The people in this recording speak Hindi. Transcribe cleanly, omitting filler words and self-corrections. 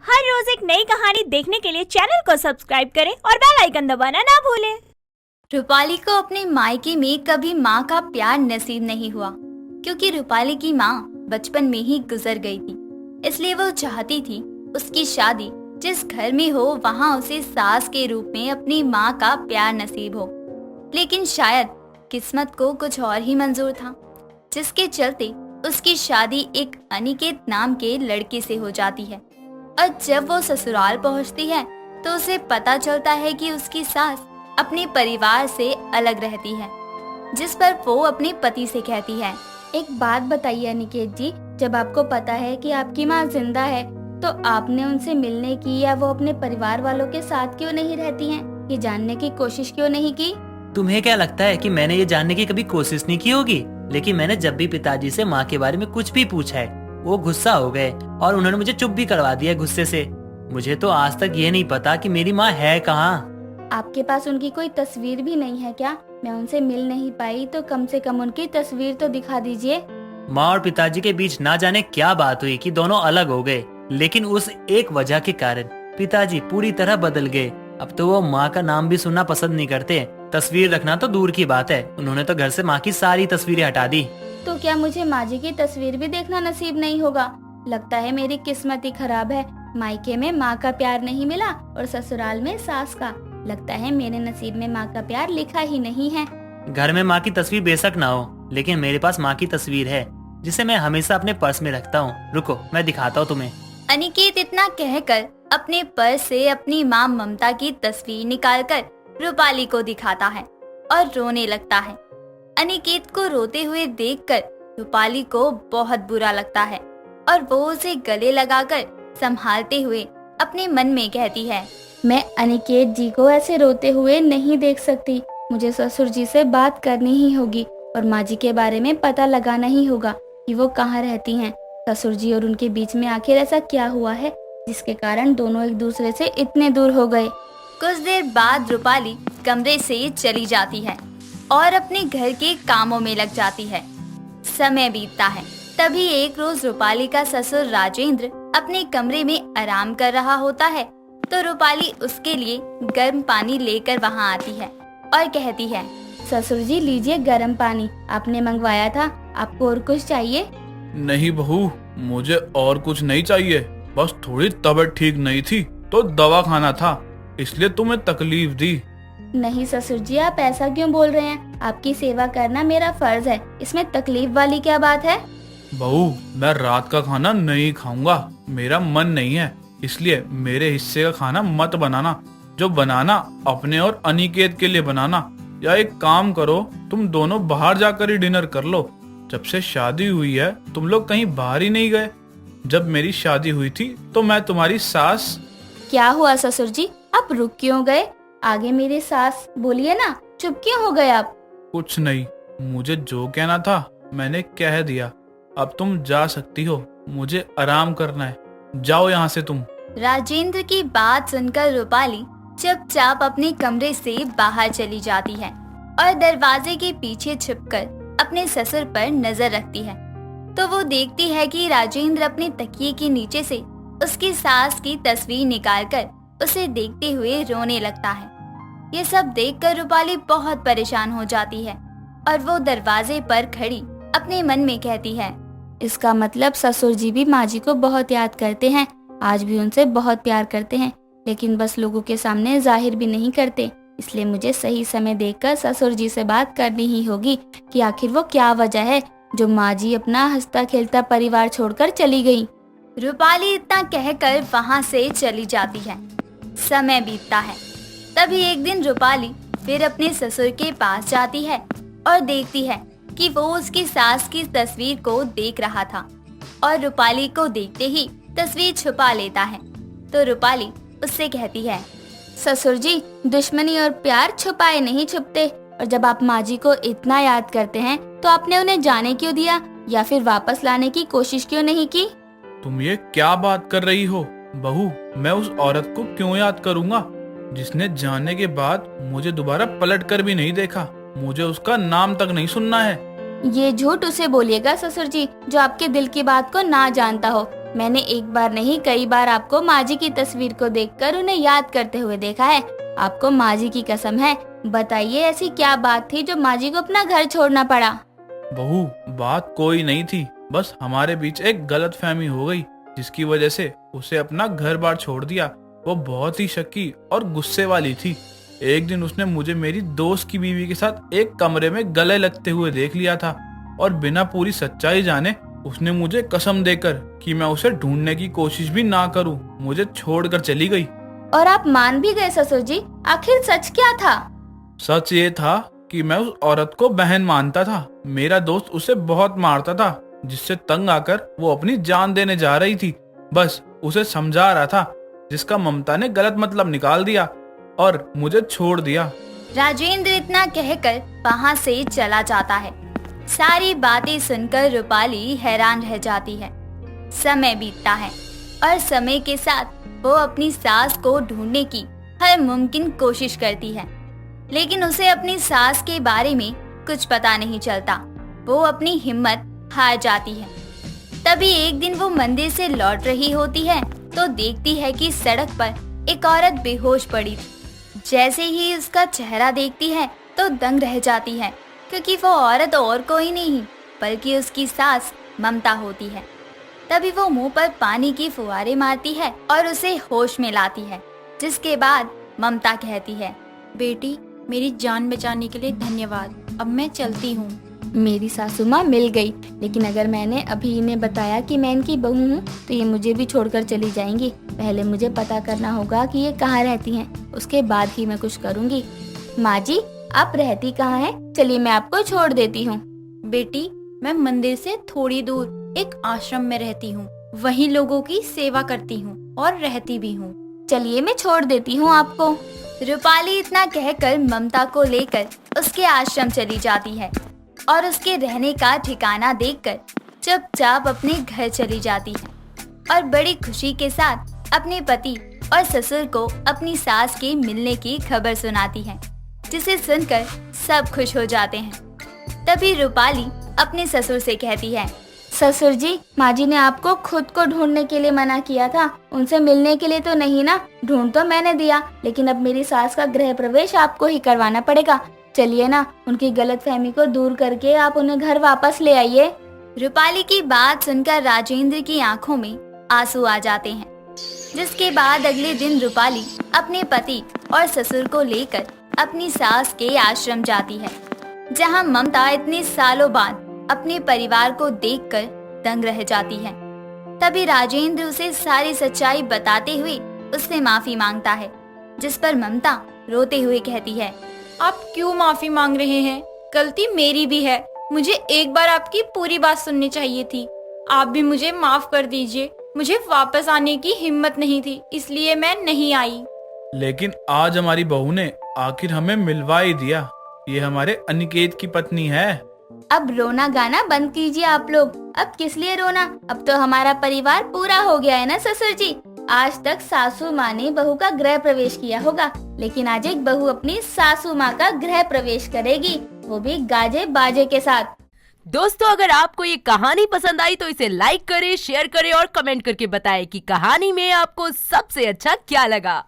हर रोज एक नई कहानी देखने के लिए चैनल को सब्सक्राइब करें और बेल आइकन दबाना ना भूलें। रूपाली को अपने मायके में कभी माँ का प्यार नसीब नहीं हुआ, क्योंकि रूपाली की माँ बचपन में ही गुजर गई थी। इसलिए वो चाहती थी उसकी शादी जिस घर में हो वहाँ उसे सास के रूप में अपनी माँ का प्यार नसीब हो। लेकिन शायद किस्मत को कुछ और ही मंजूर था, जिसके चलते उसकी शादी एक अनिकेत नाम के लड़के से हो जाती है। और जब वो ससुराल पहुंचती है तो उसे पता चलता है कि उसकी सास अपने परिवार से अलग रहती है, जिस पर वो अपने पति से कहती है, एक बात बताइए अनिकेत जी, जब आपको पता है कि आपकी माँ जिंदा है तो आपने उनसे मिलने की या वो अपने परिवार वालों के साथ क्यों नहीं रहती हैं? ये जानने की कोशिश क्यों नहीं की? तुम्हें क्या लगता है कि मैंने ये जानने की कभी कोशिश नहीं की होगी? लेकिन मैंने जब भी पिताजी से माँ के बारे में कुछ भी पूछा है, वो गुस्सा हो गए और उन्होंने मुझे चुप भी करवा दिया गुस्से से। मुझे तो आज तक ये नहीं पता कि मेरी माँ है कहाँ। आपके पास उनकी कोई तस्वीर भी नहीं है क्या? मैं उनसे मिल नहीं पाई तो कम से कम उनकी तस्वीर तो दिखा दीजिए। माँ और पिताजी के बीच ना जाने क्या बात हुई कि दोनों अलग हो गए, लेकिन उस एक वजह के कारण पिताजी पूरी तरह बदल गए। अब तो वो माँ का नाम भी सुनना पसंद नहीं करते। तस्वीर रखना तो दूर की बात है, उन्होंने तो घर से माँ की सारी तस्वीरें हटा दी। तो क्या मुझे माँ जी की तस्वीर भी देखना नसीब नहीं होगा? लगता है मेरी किस्मत ही खराब है। मायके में माँ का प्यार नहीं मिला और ससुराल में सास का। लगता है मेरे नसीब में माँ का प्यार लिखा ही नहीं है। घर में माँ की तस्वीर बेशक ना हो, लेकिन मेरे पास माँ की तस्वीर है, जिसे मैं हमेशा अपने पर्स में रखता हूँ। रुको मैं दिखाता हूँ तुम्हें। अनिकेत इतना कहकर अपने पर्स से अपनी माँ ममता की तस्वीर निकालकर रूपाली को दिखाता है और रोने लगता है। अनिकेत को रोते हुए देखकर रूपाली को बहुत बुरा लगता है और वो उसे गले लगाकर संभालते हुए अपने मन में कहती है, मैं अनिकेत जी को ऐसे रोते हुए नहीं देख सकती। मुझे ससुर जी से बात करनी ही होगी और माँ जी के बारे में पता लगाना ही होगा कि वो कहाँ रहती हैं। ससुर जी और उनके बीच में आखिर ऐसा क्या हुआ है जिसके कारण दोनों एक दूसरे से इतने दूर हो गए। कुछ देर बाद रूपाली कमरे से चली जाती है और अपने घर के कामों में लग जाती है। समय बीतता है। तभी एक रोज रूपाली का ससुर राजेंद्र अपने कमरे में आराम कर रहा होता है, तो रूपाली उसके लिए गर्म पानी लेकर वहाँ आती है और कहती है, ससुर जी लीजिए गर्म पानी, आपने मंगवाया था। आपको और कुछ चाहिए? नहीं बहू, मुझे और कुछ नहीं चाहिए। बस थोड़ी तबीयत ठीक नहीं थी तो दवा खाना था, इसलिए तुम्हें तकलीफ दी। नहीं ससुर जी, आप ऐसा क्यों बोल रहे हैं? आपकी सेवा करना मेरा फर्ज है, इसमें तकलीफ वाली क्या बात है? बहू, मैं रात का खाना नहीं खाऊंगा, मेरा मन नहीं है, इसलिए मेरे हिस्से का खाना मत बनाना। जो बनाना अपने और अनिकेत के लिए बनाना। या एक काम करो, तुम दोनों बाहर जाकर ही डिनर कर लो। जब से शादी हुई है तुम लोग कहीं बाहर ही नहीं गए। जब मेरी शादी हुई थी तो मैं तुम्हारी सास। क्या हुआ ससुर जी, आप रुक क्यों गए? आगे मेरी सास, बोलिए ना, चुप क्यों हो गए आप? कुछ नहीं, मुझे जो कहना था मैंने कह दिया। अब तुम जा सकती हो, मुझे आराम करना है। जाओ यहाँ से तुम। राजेंद्र की बात सुनकर रूपाली चुपचाप अपने कमरे से बाहर चली जाती है और दरवाजे के पीछे छिपकर अपने ससुर पर नजर रखती है। तो वो देखती है कि राजेंद्र अपने तकिए के नीचे से उसकी सास की तस्वीर निकालकर उसे देखते हुए रोने लगता है। ये सब देखकर रूपाली बहुत परेशान हो जाती है और वो दरवाजे पर खड़ी अपने मन में कहती है, इसका मतलब ससुर जी भी माँ जी को बहुत याद करते हैं, आज भी उनसे बहुत प्यार करते हैं, लेकिन बस लोगों के सामने जाहिर भी नहीं करते। इसलिए मुझे सही समय देखकर ससुर जी से बात करनी ही होगी कि आखिर वो क्या वजह है जो माँ जी अपना हंसता खेलता परिवार छोड़कर चली गई। रूपाली इतना कहकर वहाँ से चली जाती है। समय बीतता है। तभी एक दिन रूपाली फिर अपने ससुर के पास जाती है और देखती है कि वो उसकी सास की तस्वीर को देख रहा था और रूपाली को देखते ही तस्वीर छुपा लेता है। तो रूपाली उससे कहती है, ससुर जी, दुश्मनी और प्यार छुपाए नहीं छुपते, और जब आप माँ जी को इतना याद करते हैं तो आपने उन्हें जाने क्यों दिया या फिर वापस लाने की कोशिश क्यों नहीं की? तुम ये क्या बात कर रही हो बहू? मैं उस औरत को क्यों याद करूंगा जिसने जाने के बाद मुझे दोबारा पलट कर भी नहीं देखा। मुझे उसका नाम तक नहीं सुनना है। ये झूठ उसे बोलिएगा ससुर जी जो आपके दिल की बात को ना जानता हो। मैंने एक बार नहीं कई बार आपको माँ जी की तस्वीर को देखकर उन्हें याद करते हुए देखा है। आपको माँ जी की कसम है, बताइए ऐसी क्या बात थी जो माँ जी को अपना घर छोड़ना पड़ा। बहू, बात कोई नहीं थी, बस हमारे बीच एक गलतफहमी हो गई जिसकी वजह से उसे अपना घर बार छोड़ दिया। वो बहुत ही शक्की और गुस्से वाली थी। एक दिन उसने मुझे मेरी दोस्त की बीवी के साथ एक कमरे में गले लगते हुए देख लिया था और बिना पूरी सच्चाई जाने उसने मुझे कसम देकर कि मैं उसे ढूंढने की कोशिश भी ना करूं, मुझे छोड़कर चली गई। और आप मान भी गए ससुर जी, आखिर सच क्या था? सच ये था कि मैं उस औरत को बहन मानता था। मेरा दोस्त उसे बहुत मारता था, जिससे तंग आकर वो अपनी जान देने जा रही थी। बस उसे समझा रहा था, जिसका ममता ने गलत मतलब निकाल दिया और मुझे छोड़ दिया। राजेंद्र इतना कहकर वहाँ से चला जाता है। सारी बातें सुनकर रूपाली हैरान रह जाती है। समय बीतता है और समय के साथ वो अपनी सास को ढूंढने की हर मुमकिन कोशिश करती है, लेकिन उसे अपनी सास के बारे में कुछ पता नहीं चलता। वो अपनी हिम्मत हार जाती है। तभी एक दिन वो मंदिर से लौट रही होती है तो देखती है कि सड़क पर एक औरत बेहोश पड़ी थी। जैसे ही उसका चेहरा देखती है तो दंग रह जाती है, क्योंकि वो औरत और कोई नहीं बल्कि उसकी सास ममता होती है। तभी वो मुंह पर पानी की फुहारे मारती है और उसे होश में लाती है, जिसके बाद ममता कहती है, बेटी, मेरी जान बचाने के लिए धन्यवाद। अब मैं चलती हूँ। मेरी सासू माँ मिल गई, लेकिन अगर मैंने अभी इन्हें बताया कि मैं इनकी बहू हूँ तो ये मुझे भी छोड़कर चली जाएंगी। पहले मुझे पता करना होगा कि ये कहाँ रहती हैं, उसके बाद ही मैं कुछ करूँगी। माँ जी, आप रहती कहाँ हैं? चलिए मैं आपको छोड़ देती हूँ। बेटी, मैं मंदिर से थोड़ी दूर एक आश्रम में रहती हूँ। वहीं लोगों की सेवा करती हूँ और रहती भी हूँ। चलिए मैं छोड़ देती हूँ आपको। रूपाली इतना कहकर ममता को लेकर उसके आश्रम चली जाती है और उसके रहने का ठिकाना देखकर चुपचाप अपने घर चली जाती है और बड़ी खुशी के साथ अपने पति और ससुर को अपनी सास के मिलने की खबर सुनाती है, जिसे सुनकर सब खुश हो जाते हैं। तभी रूपाली अपने ससुर से कहती है, ससुर जी, माँ जी ने आपको खुद को ढूंढने के लिए मना किया था, उनसे मिलने के लिए तो नहीं ना। ढूंढ तो मैंने दिया, लेकिन अब मेरी सास का गृह प्रवेश आपको ही करवाना पड़ेगा। चलिए ना, उनकी गलतफहमी को दूर करके आप उन्हें घर वापस ले आइए। रूपाली की बात सुनकर राजेंद्र की आंखों में आंसू आ जाते हैं, जिसके बाद अगले दिन रूपाली अपने पति और ससुर को लेकर अपनी सास के आश्रम जाती है, जहां ममता इतने सालों बाद अपने परिवार को देखकर दंग रह जाती है। तभी राजेंद्र उसे सारी सच्चाई बताते हुए उससे माफी मांगता है, जिस पर ममता रोते हुए कहती है, आप क्यों माफी मांग रहे हैं? गलती मेरी भी है। मुझे एक बार आपकी पूरी बात सुननी चाहिए थी। आप भी मुझे माफ कर दीजिए। मुझे वापस आने की हिम्मत नहीं थी, इसलिए मैं नहीं आई। लेकिन आज हमारी बहू ने आखिर हमें मिलवा ही दिया। ये हमारे अनिकेत की पत्नी है। अब रोना गाना बंद कीजिए आप लोग। अब किस लिए रोना? अब तो हमारा परिवार पूरा हो गया है ना ससुर जी। आज तक सासू माँ ने बहू का गृह प्रवेश किया होगा, लेकिन आज एक बहू अपनी सासू माँ का गृह प्रवेश करेगी, वो भी गाजे बाजे के साथ। दोस्तों, अगर आपको ये कहानी पसंद आई तो इसे लाइक करें, शेयर करें और कमेंट करके बताएं कि कहानी में आपको सबसे अच्छा क्या लगा।